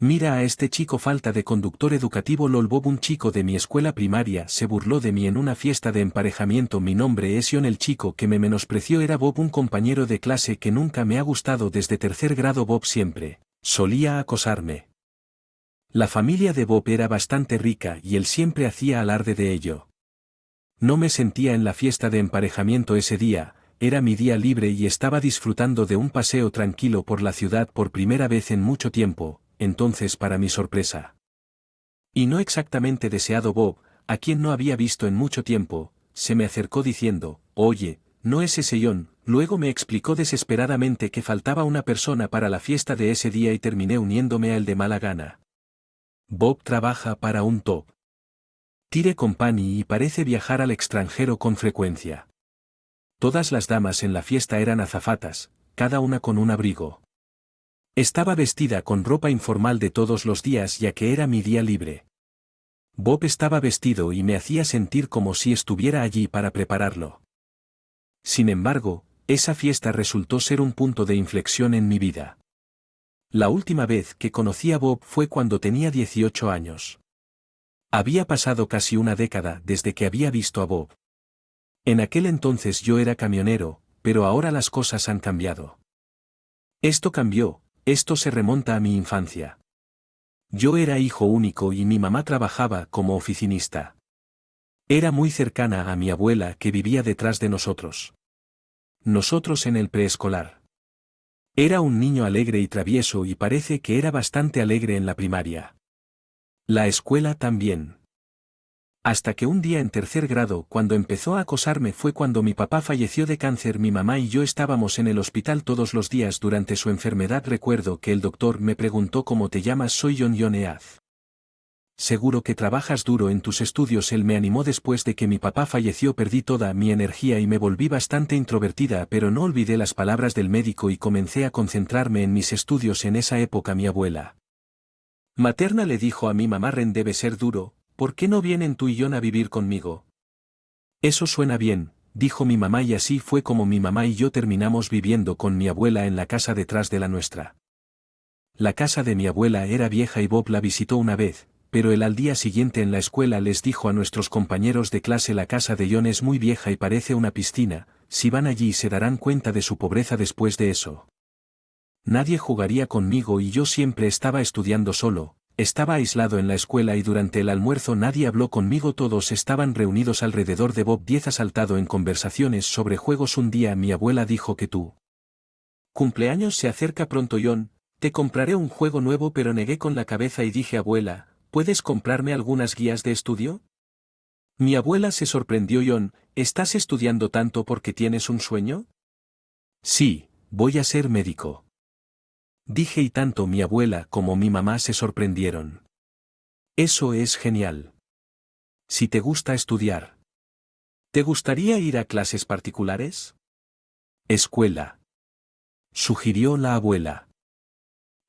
Mira a este chico, falta de conductor educativo. LOL. Bob, un chico de mi escuela primaria, se burló de mí en una fiesta de emparejamiento. Mi nombre es John. El chico que me menospreció era Bob, un compañero de clase que nunca me ha gustado desde tercer grado. Bob siempre solía acosarme. La familia de Bob era bastante rica y él siempre hacía alarde de ello. No me sentía en la fiesta de emparejamiento ese día. Era mi día libre y estaba disfrutando de un paseo tranquilo por la ciudad por primera vez en mucho tiempo. Entonces, para mi sorpresa, y no exactamente deseado, Bob, a quien no había visto en mucho tiempo, se me acercó diciendo: oye, ¿no es ese John? Luego me explicó desesperadamente que faltaba una persona para la fiesta de ese día y terminé uniéndome a él de mala gana. Bob trabaja para un top tire company y parece viajar al extranjero con frecuencia. Todas las damas en la fiesta eran azafatas, cada una con un abrigo. Estaba vestida con ropa informal de todos los días ya que era mi día libre. Bob estaba vestido y me hacía sentir como si estuviera allí para prepararlo. Sin embargo, esa fiesta resultó ser un punto de inflexión en mi vida. La última vez que conocí a Bob fue cuando tenía 18 años. Había pasado casi una década desde que había visto a Bob. En aquel entonces yo era camionero, pero ahora las cosas han cambiado. Esto cambió. Esto se remonta a mi infancia. Yo era hijo único y mi mamá trabajaba como oficinista. Era muy cercana a mi abuela que vivía detrás de nosotros. Nosotros en el preescolar. Era un niño alegre y travieso y parece que era bastante alegre en la primaria. La escuela también. Hasta que un día en tercer grado, cuando empezó a acosarme, fue cuando mi papá falleció de cáncer. Mi mamá y yo estábamos en el hospital todos los días durante su enfermedad. Recuerdo que el doctor me preguntó: ¿cómo te llamas? Soy John Eaz. Seguro que trabajas duro en tus estudios. Él me animó. Después de que mi papá falleció perdí toda mi energía y me volví bastante introvertida, pero no olvidé las palabras del médico y comencé a concentrarme en mis estudios. En esa época mi abuela materna le dijo a mi mamá: Ren, debe ser duro. ¿Por qué no vienen tú y John a vivir conmigo? Eso suena bien, dijo mi mamá, y así fue como mi mamá y yo terminamos viviendo con mi abuela en la casa detrás de la nuestra. La casa de mi abuela era vieja y Bob la visitó una vez, pero él al día siguiente en la escuela les dijo a nuestros compañeros de clase: la casa de John es muy vieja y parece una piscina, si van allí se darán cuenta de su pobreza. Después de eso, nadie jugaría conmigo y yo siempre estaba estudiando solo. Estaba aislado en la escuela y durante el almuerzo nadie habló conmigo. Todos estaban reunidos alrededor de Bob 10 asaltado en conversaciones sobre juegos. Un día mi abuela dijo que tu cumpleaños se acerca pronto, John, te compraré un juego nuevo, pero negué con la cabeza y dije: abuela, ¿puedes comprarme algunas guías de estudio? Mi abuela se sorprendió: John, ¿estás estudiando tanto porque tienes un sueño? Sí, voy a ser médico. Dije, y tanto mi abuela como mi mamá se sorprendieron. Eso es genial. Si te gusta estudiar, ¿te gustaría ir a clases particulares? Escuela, sugirió la abuela.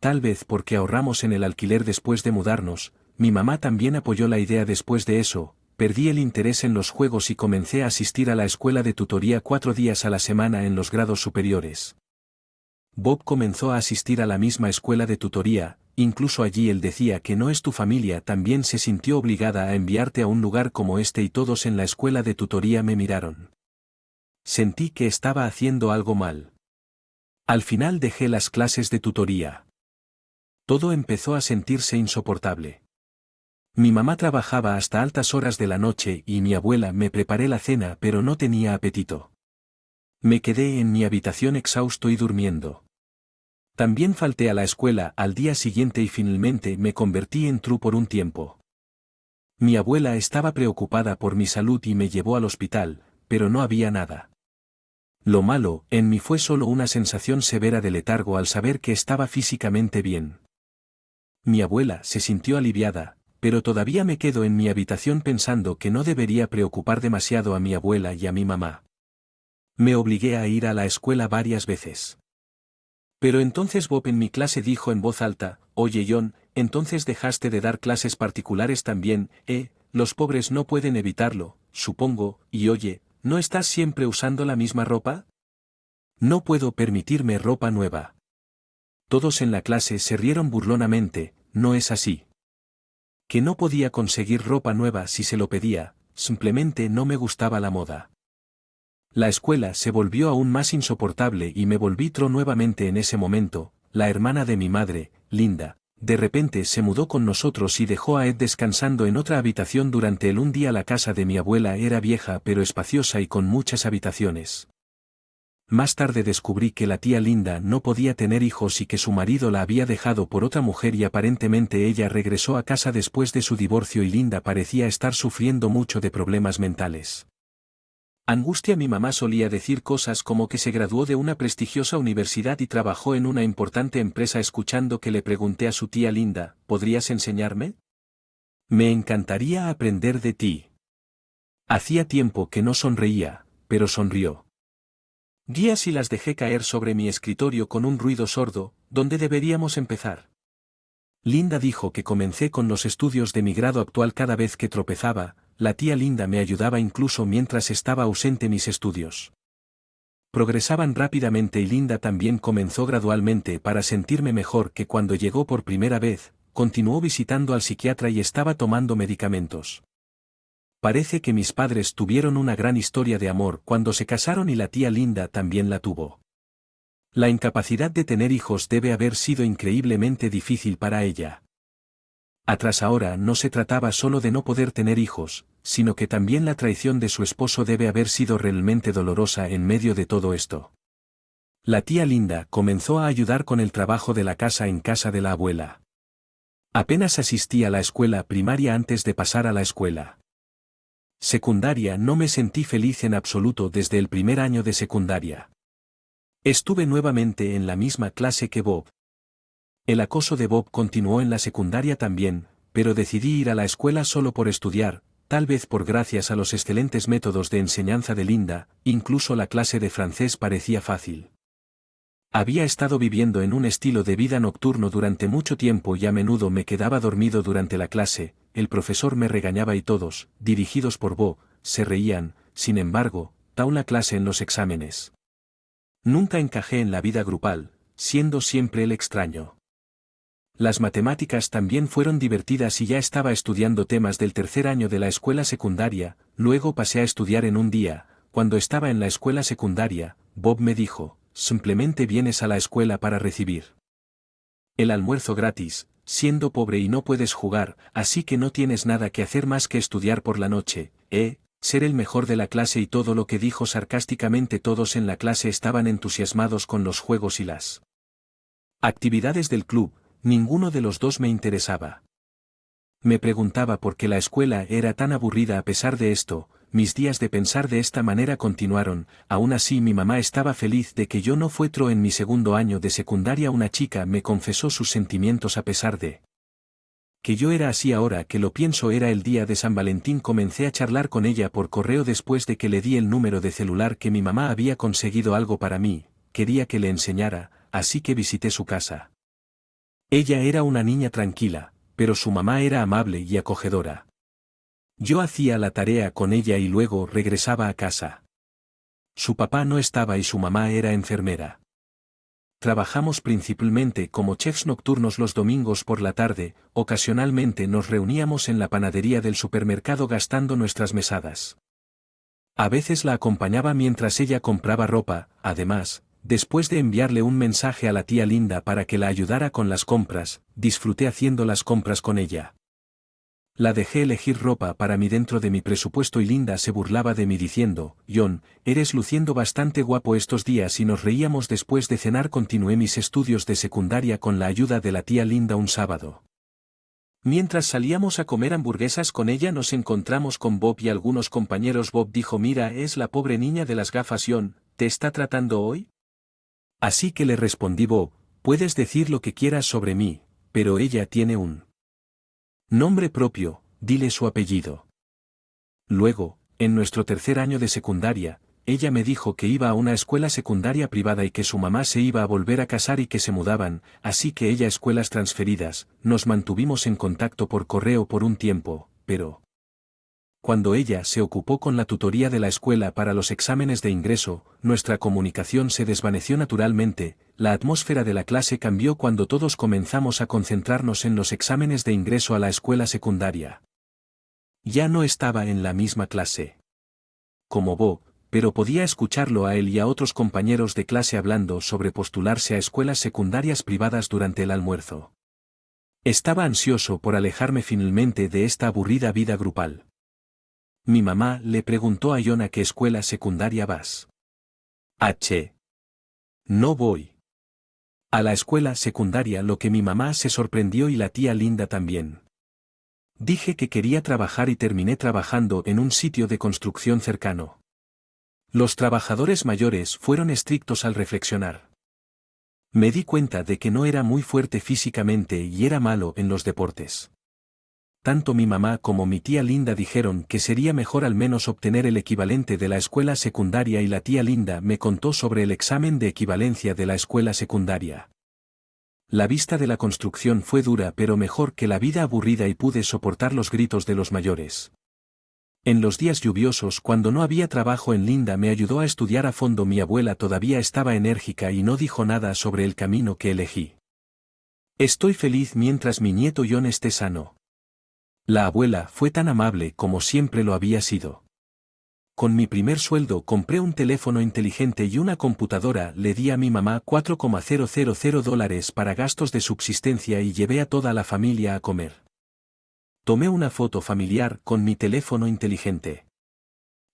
Tal vez porque ahorramos en el alquiler después de mudarnos. Mi mamá también apoyó la idea. Después de eso, perdí el interés en los juegos y comencé a asistir a la escuela de tutoría 4 días a la semana en los grados superiores. Bob comenzó a asistir a la misma escuela de tutoría, incluso allí él decía que no es tu familia. También se sintió obligada a enviarte a un lugar como este y todos en la escuela de tutoría me miraron. Sentí que estaba haciendo algo mal. Al final dejé las clases de tutoría. Todo empezó a sentirse insoportable. Mi mamá trabajaba hasta altas horas de la noche y mi abuela me preparé la cena, pero no tenía apetito. Me quedé en mi habitación exhausto y durmiendo. También falté a la escuela al día siguiente y finalmente me convertí en TRU por un tiempo. Mi abuela estaba preocupada por mi salud y me llevó al hospital, pero no había nada. Lo malo en mí fue solo una sensación severa de letargo al saber que estaba físicamente bien. Mi abuela se sintió aliviada, pero todavía me quedo en mi habitación pensando que no debería preocupar demasiado a mi abuela y a mi mamá. Me obligué a ir a la escuela varias veces. Pero entonces Bob en mi clase dijo en voz alta: oye John, entonces dejaste de dar clases particulares también, los pobres no pueden evitarlo, supongo, y oye, ¿no estás siempre usando la misma ropa? No puedo permitirme ropa nueva. Todos en la clase se rieron burlonamente. ¿no es así? Que no podía conseguir ropa nueva si se lo pedía, simplemente no me gustaba la moda. La escuela se volvió aún más insoportable y me volví Tro nuevamente en ese momento. La hermana de mi madre, Linda, de repente se mudó con nosotros y dejó a Ed descansando en otra habitación durante un día. La casa de mi abuela era vieja pero espaciosa y con muchas habitaciones. Más tarde descubrí que la tía Linda no podía tener hijos y que su marido la había dejado por otra mujer y aparentemente ella regresó a casa después de su divorcio y Linda parecía estar sufriendo mucho de problemas mentales. Angustia. Mi mamá solía decir cosas como que se graduó de una prestigiosa universidad y trabajó en una importante empresa. Escuchando que le pregunté a su tía Linda, ¿podrías enseñarme? Me encantaría aprender de ti. Hacía tiempo que no sonreía, pero sonrió. Guías y las dejé caer sobre mi escritorio con un ruido sordo. ¿Dónde deberíamos empezar? Linda dijo que comencé con los estudios de mi grado actual. Cada vez que tropezaba, la tía Linda me ayudaba incluso mientras estaba ausente. Mis estudios progresaban rápidamente y Linda también comenzó gradualmente para sentirme mejor. Que cuando llegó por primera vez, continuó visitando al psiquiatra y estaba tomando medicamentos. Parece que mis padres tuvieron una gran historia de amor cuando se casaron y la tía Linda también la tuvo. La incapacidad de tener hijos debe haber sido increíblemente difícil para ella. Atrás ahora no se trataba solo de no poder tener hijos, sino que también la traición de su esposo debe haber sido realmente dolorosa en medio de todo esto. La tía Linda comenzó a ayudar con el trabajo de la casa en casa de la abuela. Apenas asistí a la escuela primaria antes de pasar a la escuela secundaria. No me sentí feliz en absoluto desde el primer año de secundaria. Estuve nuevamente en la misma clase que Bob. El acoso de Bob continuó en la secundaria también, pero decidí ir a la escuela solo por estudiar, tal vez por gracias a los excelentes métodos de enseñanza de Linda. Incluso la clase de francés parecía fácil. Había estado viviendo en un estilo de vida nocturno durante mucho tiempo y a menudo me quedaba dormido durante la clase. El profesor me regañaba y todos, dirigidos por Bob, se reían. Sin embargo, da una clase en los exámenes. Nunca encajé en la vida grupal, siendo siempre el extraño. Las matemáticas también fueron divertidas y ya estaba estudiando temas del tercer año de la escuela secundaria. Luego pasé a estudiar en un día. Cuando estaba en la escuela secundaria, Bob me dijo, simplemente vienes a la escuela para recibir el almuerzo gratis, siendo pobre y no puedes jugar, así que no tienes nada que hacer más que estudiar por la noche, ser el mejor de la clase. Y todo lo que dijo sarcásticamente. Todos en la clase estaban entusiasmados con los juegos y las actividades del club. Ninguno de los dos me interesaba. Me preguntaba por qué la escuela era tan aburrida. A pesar de esto, mis días de pensar de esta manera continuaron. Aún así mi mamá estaba feliz de que yo no fui Tro en mi segundo año de secundaria. Una chica me confesó sus sentimientos a pesar de que yo era así. Ahora que lo pienso, era el día de San Valentín. Comencé a charlar con ella por correo después de que le di el número de celular que mi mamá había conseguido algo para mí. Quería que le enseñara, así que visité su casa. Ella era una niña tranquila, pero su mamá era amable y acogedora. Yo hacía la tarea con ella y luego regresaba a casa. Su papá no estaba y su mamá era enfermera. Trabajamos principalmente como chefs nocturnos los domingos por la tarde. Ocasionalmente nos reuníamos en la panadería del supermercado gastando nuestras mesadas. A veces la acompañaba mientras ella compraba ropa. Además, después de enviarle un mensaje a la tía Linda para que la ayudara con las compras, disfruté haciendo las compras con ella. La dejé elegir ropa para mí dentro de mi presupuesto y Linda se burlaba de mí diciendo, John, eres luciendo bastante guapo estos días, y nos reíamos. Después de cenar continué mis estudios de secundaria con la ayuda de la tía Linda. Un sábado, mientras salíamos a comer hamburguesas con ella, nos encontramos con Bob y algunos compañeros. Bob dijo, mira, es la pobre niña de las gafas. John, ¿te está tratando hoy? Así que le respondí, Bob, puedes decir lo que quieras sobre mí, pero ella tiene un nombre propio, dile su apellido. Luego, en nuestro tercer año de secundaria, ella me dijo que iba a una escuela secundaria privada y que su mamá se iba a volver a casar y que se mudaban, así que ella escuelas transferidas. Nos mantuvimos en contacto por correo por un tiempo, pero cuando ella se ocupó con la tutoría de la escuela para los exámenes de ingreso, nuestra comunicación se desvaneció naturalmente. la atmósfera de la clase cambió cuando todos comenzamos a concentrarnos en los exámenes de ingreso a la escuela secundaria. Ya no estaba en la misma clase como Bob, pero podía escucharlo a él y a otros compañeros de clase hablando sobre postularse a escuelas secundarias privadas durante el almuerzo. Estaba ansioso por alejarme finalmente de esta aburrida vida grupal. Mi mamá le preguntó a John: ¿a qué escuela secundaria vas? No voy a la escuela secundaria, lo que mi mamá se sorprendió y la tía Linda también. Dije que quería trabajar y terminé trabajando en un sitio de construcción cercano. Los trabajadores mayores fueron estrictos al reflexionar. Me di cuenta de que no era muy fuerte físicamente y era malo en los deportes. Tanto mi mamá como mi tía Linda dijeron que sería mejor al menos obtener el equivalente de la escuela secundaria, y la tía Linda me contó sobre el examen de equivalencia de la escuela secundaria. La vista de la construcción fue dura, pero mejor que la vida aburrida, y pude soportar los gritos de los mayores. En los días lluviosos, cuando no había trabajo en Linda, me ayudó a estudiar a fondo. Mi abuela todavía estaba enérgica y no dijo nada sobre el camino que elegí. Estoy feliz mientras mi nieto John esté sano. La abuela fue tan amable como siempre lo había sido. Con mi primer sueldo compré un teléfono inteligente y una computadora. Le di a mi mamá $4,000 para gastos de subsistencia y llevé a toda la familia a comer. Tomé una foto familiar con mi teléfono inteligente.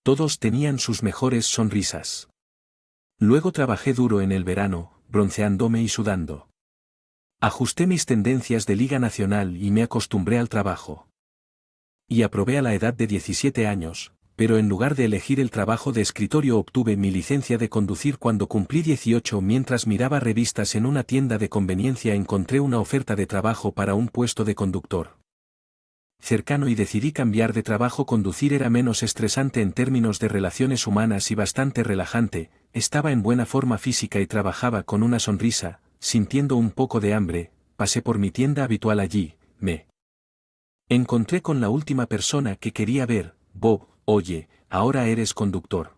Todos tenían sus mejores sonrisas. Luego trabajé duro en el verano, bronceándome y sudando. Ajusté mis tendencias de Liga Nacional y me acostumbré al trabajo. Y aprobé a la edad de 17 años. Pero en lugar de elegir el trabajo de escritorio, obtuve mi licencia de conducir cuando cumplí 18. Mientras miraba revistas en una tienda de conveniencia, encontré una oferta de trabajo para un puesto de conductor cercano y decidí cambiar de trabajo. Conducir era menos estresante en términos de relaciones humanas y bastante relajante. Estaba en buena forma física y trabajaba con una sonrisa. Sintiendo un poco de hambre, pasé por mi tienda habitual. Allí, me encontré con la última persona que quería ver. Bob: oye, ahora eres conductor.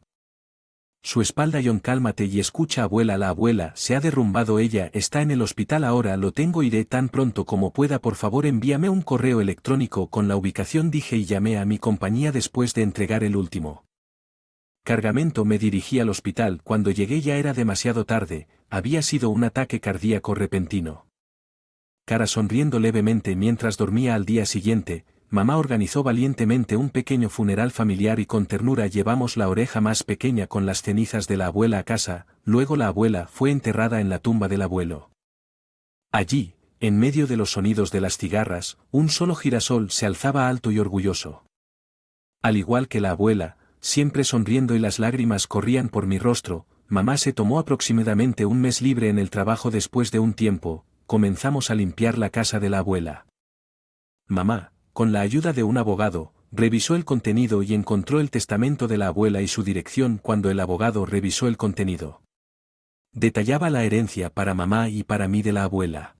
Su espalda. John: cálmate y escucha, abuela. La abuela se ha derrumbado. Ella está en el hospital ahora. Lo tengo. Iré tan pronto como pueda. Por favor, envíame un correo electrónico con la ubicación, dije, y llamé a mi compañía después de entregar el último cargamento. Me dirigí al hospital. Cuando llegué ya era demasiado tarde. Había sido un ataque cardíaco repentino. Cara sonriendo levemente mientras dormía. Al día siguiente, mamá organizó valientemente un pequeño funeral familiar y con ternura llevamos la oreja más pequeña con las cenizas de la abuela a casa. Luego la abuela fue enterrada en la tumba del abuelo. Allí, en medio de los sonidos de las cigarras, un solo girasol se alzaba alto y orgulloso. Al igual que la abuela, siempre sonriendo, y las lágrimas corrían por mi rostro, mamá se tomó aproximadamente un mes libre en el trabajo. Después de un tiempo, comenzamos a limpiar la casa de la abuela. Mamá, con la ayuda de un abogado, revisó el contenido y encontró el testamento de la abuela y su dirección. Cuando el abogado revisó el contenido, detallaba la herencia para mamá y para mí de la abuela.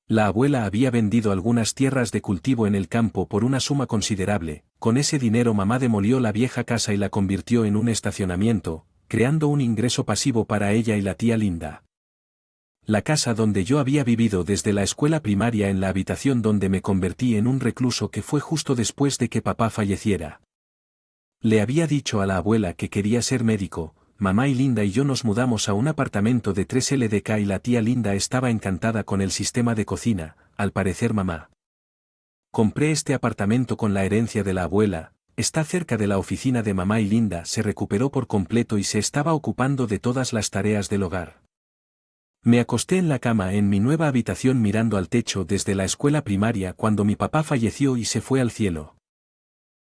La abuela había vendido algunas tierras de cultivo en el campo por una suma considerable. Con ese dinero mamá demolió la vieja casa y la convirtió en un estacionamiento, creando un ingreso pasivo para ella y la tía Linda. La casa donde yo había vivido desde la escuela primaria, en la habitación donde me convertí en un recluso, que fue justo después de que papá falleciera. Le había dicho a la abuela que quería ser médico. Mamá y Linda y yo nos mudamos a un apartamento de 3 LDK y la tía Linda estaba encantada con el sistema de cocina. Al parecer mamá compré este apartamento con la herencia de la abuela. Está cerca de la oficina de mamá y Linda se recuperó por completo y se estaba ocupando de todas las tareas del hogar. Me acosté en la cama en mi nueva habitación mirando al techo desde la escuela primaria cuando mi papá falleció y se fue al cielo.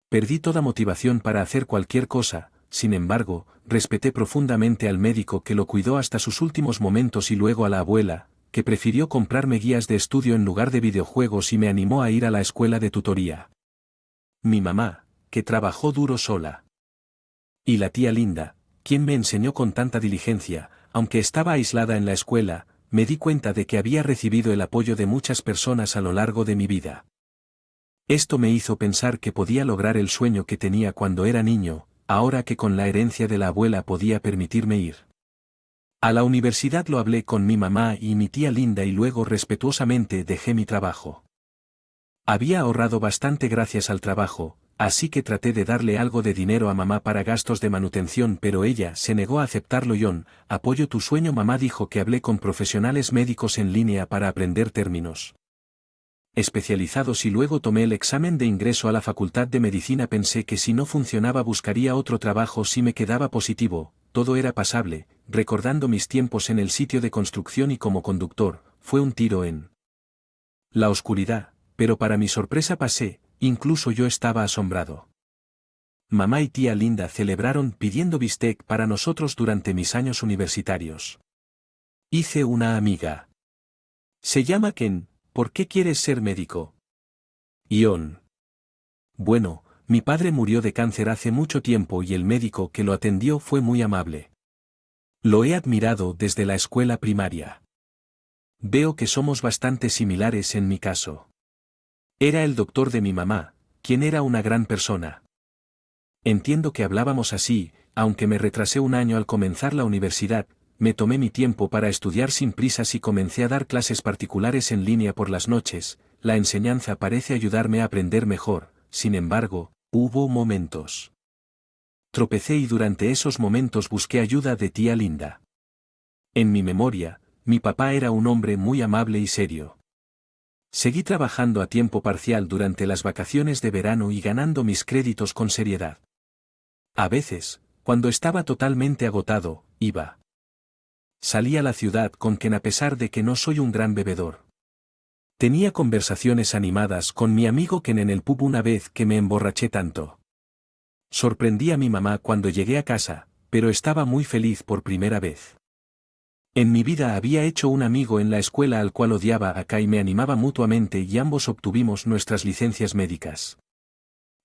Perdí toda motivación para hacer cualquier cosa. Sin embargo, respeté profundamente al médico que lo cuidó hasta sus últimos momentos y luego a la abuela, que prefirió comprarme guías de estudio en lugar de videojuegos y me animó a ir a la escuela de tutoría. Mi mamá, que trabajó duro sola. Y la tía Linda, quien me enseñó con tanta diligencia. Aunque estaba aislada en la escuela, me di cuenta de que había recibido el apoyo de muchas personas a lo largo de mi vida. Esto me hizo pensar que podía lograr el sueño que tenía cuando era niño, ahora que con la herencia de la abuela podía permitirme ir A la universidad lo hablé con mi mamá y mi tía Linda y luego respetuosamente dejé mi trabajo. Había ahorrado bastante gracias al trabajo, así que traté de darle algo de dinero a mamá para gastos de manutención, pero ella se negó a aceptarlo. John, apoyo tu sueño. Mamá dijo que hablé con profesionales médicos en línea para aprender términos especializados y luego tomé el examen de ingreso a la facultad de medicina. Pensé que si no funcionaba buscaría otro trabajo si me quedaba positivo, todo era pasable. Recordando mis tiempos en el sitio de construcción y como conductor, fue un tiro en la oscuridad, pero para mi sorpresa pasé, incluso yo estaba asombrado. Mamá y tía Linda celebraron pidiendo bistec para nosotros durante mis años universitarios. Hice una amiga. Se llama Ken. ¿Por qué quieres ser médico? Ion. Bueno, mi padre murió de cáncer hace mucho tiempo y el médico que lo atendió fue muy amable. Lo he admirado desde la escuela primaria. Veo que somos bastante similares en mi caso. Era el doctor de mi mamá, quien era una gran persona. Entiendo que hablábamos así, aunque me retrasé un año al comenzar la universidad. Me tomé mi tiempo para estudiar sin prisas y comencé a dar clases particulares en línea por las noches. La enseñanza parece ayudarme a aprender mejor, sin embargo, hubo momentos. Tropecé y durante esos momentos busqué ayuda de tía Linda. En mi memoria, mi papá era un hombre muy amable y serio. Seguí trabajando a tiempo parcial durante las vacaciones de verano y ganando mis créditos con seriedad. A veces, cuando estaba totalmente agotado, iba. Salí a la ciudad con Ken a pesar de que no soy un gran bebedor. Tenía conversaciones animadas con mi amigo Ken en el pub una vez que me emborraché tanto. Sorprendí a mi mamá cuando llegué a casa, pero estaba muy feliz por primera vez. En mi vida había hecho un amigo en la escuela al cual odiaba acá y me animaba mutuamente y ambos obtuvimos nuestras licencias médicas.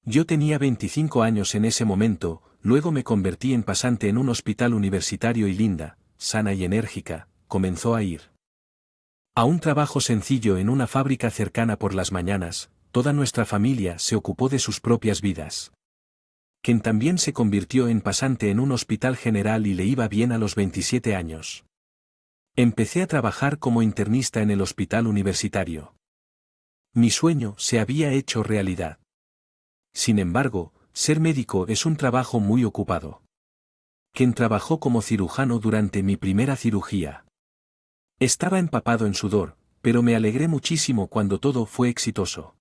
Yo tenía 25 años en ese momento, luego me convertí en pasante en un hospital universitario y Linda, sana y enérgica, comenzó a ir a un trabajo sencillo en una fábrica cercana por las mañanas. Toda nuestra familia se ocupó de sus propias vidas. Ken también se convirtió en pasante en un hospital general y le iba bien a los 27 años. Empecé a trabajar como internista en el hospital universitario. Mi sueño se había hecho realidad. Sin embargo, ser médico es un trabajo muy ocupado. Ken trabajó como cirujano durante mi primera cirugía. Estaba empapado en sudor, pero me alegré muchísimo cuando todo fue exitoso.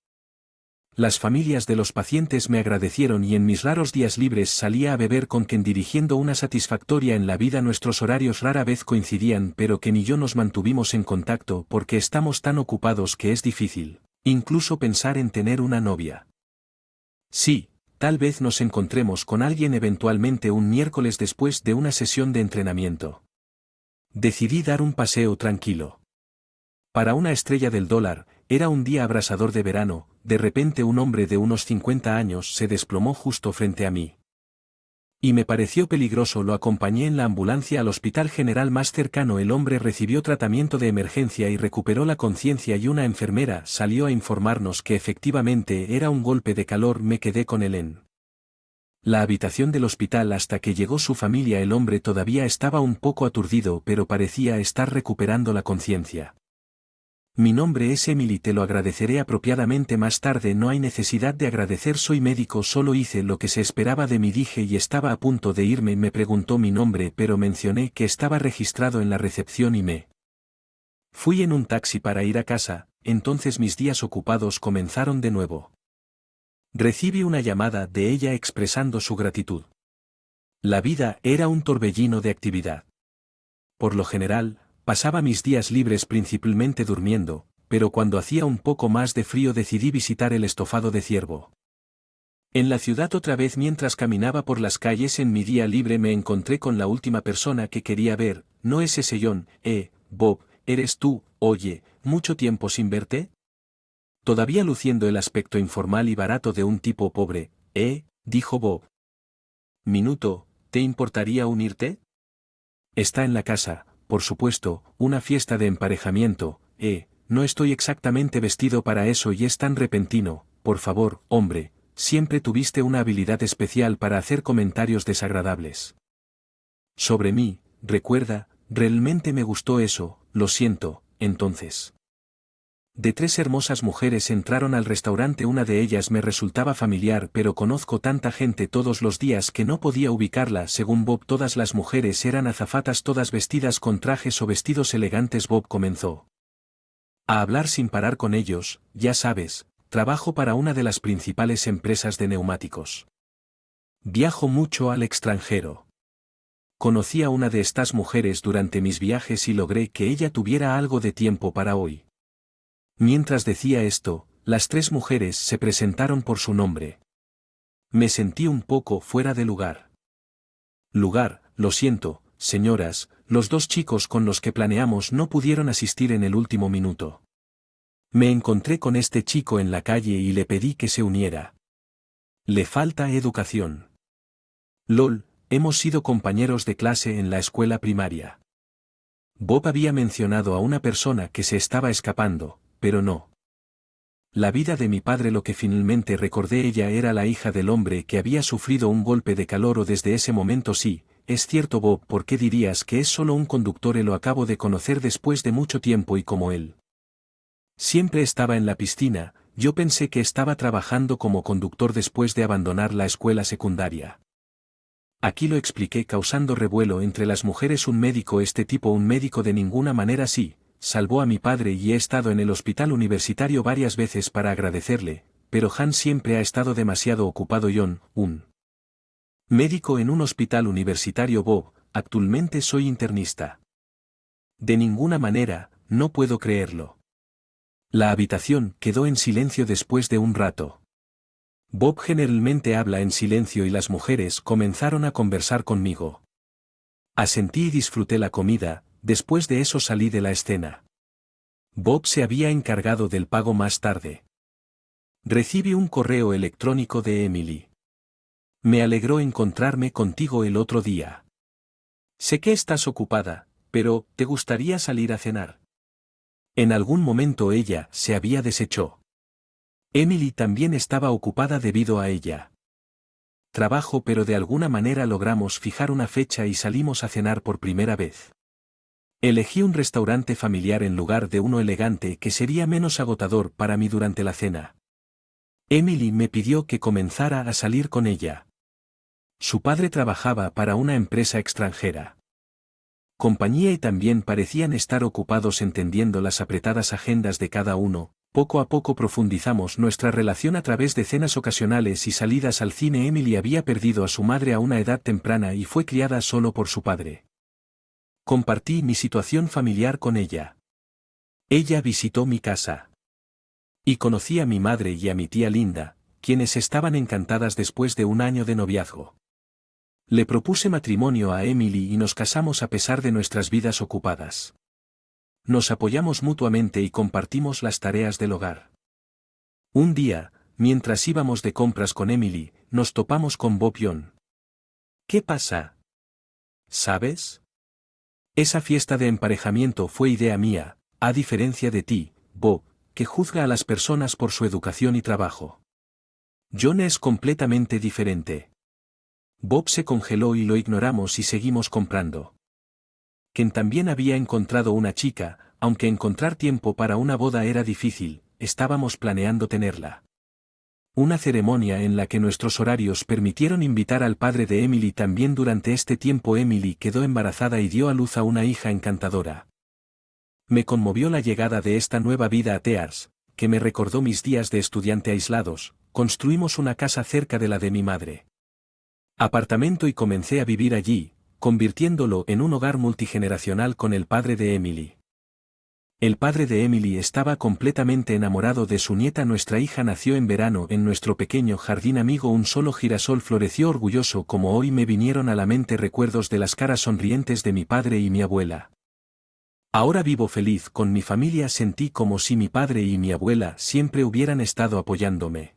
Las familias de los pacientes me agradecieron y en mis raros días libres salía a beber con Ken dirigiendo una satisfactoria en la vida. Nuestros horarios rara vez coincidían, pero Ken y yo nos mantuvimos en contacto porque estamos tan ocupados que es difícil, incluso pensar en tener una novia. Sí. Tal vez nos encontremos con alguien eventualmente un miércoles después de una sesión de entrenamiento. Decidí dar un paseo tranquilo. Para una estrella del dólar, era un día abrasador de verano. De repente un hombre de unos 50 años se desplomó justo frente a mí. Y me pareció peligroso. Lo acompañé en la ambulancia al hospital general más cercano. El hombre recibió tratamiento de emergencia y recuperó la conciencia y una enfermera salió a informarnos que efectivamente era un golpe de calor. Me quedé con él en la habitación del hospital hasta que llegó su familia. El hombre todavía estaba un poco aturdido pero parecía estar recuperando la conciencia. Mi nombre es Emily, te lo agradeceré apropiadamente más tarde. No hay necesidad de agradecer, soy médico, solo hice lo que se esperaba de mí, dije y estaba a punto de irme. Me preguntó mi nombre pero mencioné que estaba registrado en la recepción y me fui en un taxi para ir a casa. Entonces mis días ocupados comenzaron de nuevo. Recibí una llamada de ella expresando su gratitud. La vida era un torbellino de actividad. Por lo general, pasaba mis días libres principalmente durmiendo, pero cuando hacía un poco más de frío decidí visitar el estofado de ciervo. En la ciudad otra vez. Mientras caminaba por las calles en mi día libre me encontré con la última persona que quería ver. ¿No es ese John? Bob, ¿eres tú? Oye, ¿mucho tiempo sin verte? Todavía luciendo el aspecto informal y barato de un tipo pobre, dijo Bob. Minuto, ¿te importaría unirte? Está en la casa, por supuesto, una fiesta de emparejamiento. No estoy exactamente vestido para eso y es tan repentino. Por favor, hombre, siempre tuviste una habilidad especial para hacer comentarios desagradables sobre mí. Recuerda, Realmente me gustó eso, lo siento, entonces. De 3 hermosas mujeres entraron al restaurante, una de ellas me resultaba familiar, pero conozco tanta gente todos los días que no podía ubicarla. Según Bob, todas las mujeres eran azafatas, todas vestidas con trajes o vestidos elegantes. Bob comenzó a hablar sin parar con ellos. Ya sabes, trabajo para una de las principales empresas de neumáticos. Viajo mucho al extranjero. Conocí a una de estas mujeres durante mis viajes y logré que ella tuviera algo de tiempo para hoy. Mientras decía esto, las 3 mujeres se presentaron por su nombre. Me sentí un poco fuera de lugar. Lo siento, señoras, los 2 chicos con los que planeamos no pudieron asistir en el último minuto. Me encontré con este chico en la calle y le pedí que se uniera. Le falta educación. LOL, hemos sido compañeros de clase en la escuela primaria. Bob había mencionado a una persona que se estaba escapando, pero no. La vida de mi padre, lo que finalmente recordé, ella era la hija del hombre que había sufrido un golpe de calor. O desde ese momento sí, es cierto. Bob, ¿por qué dirías que es solo un conductor? Lo acabo de conocer después de mucho tiempo y como él siempre estaba en la piscina, yo pensé que estaba trabajando como conductor después de abandonar la escuela secundaria. Aquí lo expliqué, causando revuelo entre las mujeres. Un médico, este tipo, un médico de ninguna manera. Sí, salvó a mi padre y he estado en el hospital universitario varias veces para agradecerle, pero Han siempre ha estado demasiado ocupado. John, un médico en un hospital universitario. Bob, actualmente soy internista. De ninguna manera, no puedo creerlo. La habitación quedó en silencio después de un rato. Bob generalmente habla en silencio y las mujeres comenzaron a conversar conmigo. Asentí y disfruté la comida. Después de eso salí de la escena. Bob se había encargado del pago más tarde. Recibí un correo electrónico de Emily. Me alegró encontrarme contigo el otro día. Sé que estás ocupada, pero ¿te gustaría salir a cenar? En algún momento ella se había deshecho. Emily también estaba ocupada debido a ella. Trabajo, pero de alguna manera logramos fijar una fecha y salimos a cenar por primera vez. Elegí un restaurante familiar en lugar de uno elegante que sería menos agotador para mí durante la cena. Emily me pidió que comenzara a salir con ella. Su padre trabajaba para una empresa extranjera. Compañía y también parecían estar ocupados entendiendo las apretadas agendas de cada uno. Poco a poco profundizamos nuestra relación a través de cenas ocasionales y salidas al cine. Emily había perdido a su madre a una edad temprana y fue criada solo por su padre. Compartí mi situación familiar con ella. Ella visitó mi casa. Y conocí a mi madre y a mi tía Linda, quienes estaban encantadas después de un año de noviazgo. Le propuse matrimonio a Emily y nos casamos a pesar de nuestras vidas ocupadas. Nos apoyamos mutuamente y compartimos las tareas del hogar. Un día, mientras íbamos de compras con Emily, nos topamos con Bob. John. ¿Qué pasa? ¿Sabes? Esa fiesta de emparejamiento fue idea mía, a diferencia de ti, Bob, que juzga a las personas por su educación y trabajo. John es completamente diferente. Bob se congeló y lo ignoramos y seguimos comprando. Ken también había encontrado una chica, aunque encontrar tiempo para una boda era difícil, estábamos planeando tenerla. Una ceremonia en la que nuestros horarios permitieron invitar al padre de Emily también. Durante este tiempo Emily quedó embarazada y dio a luz a una hija encantadora. Me conmovió la llegada de esta nueva vida a Tears, que me recordó mis días de estudiante aislados. Construimos una casa cerca de la de mi madre. Apartamento, y comencé a vivir allí, convirtiéndolo en un hogar multigeneracional con el padre de Emily. El padre de Emily estaba completamente enamorado de su nieta. Nuestra hija nació en verano en nuestro pequeño jardín amigo. Un solo girasol floreció orgulloso. Como hoy me vinieron a la mente recuerdos de las caras sonrientes de mi padre y mi abuela. Ahora vivo feliz con mi familia. Sentí como si mi padre y mi abuela siempre hubieran estado apoyándome.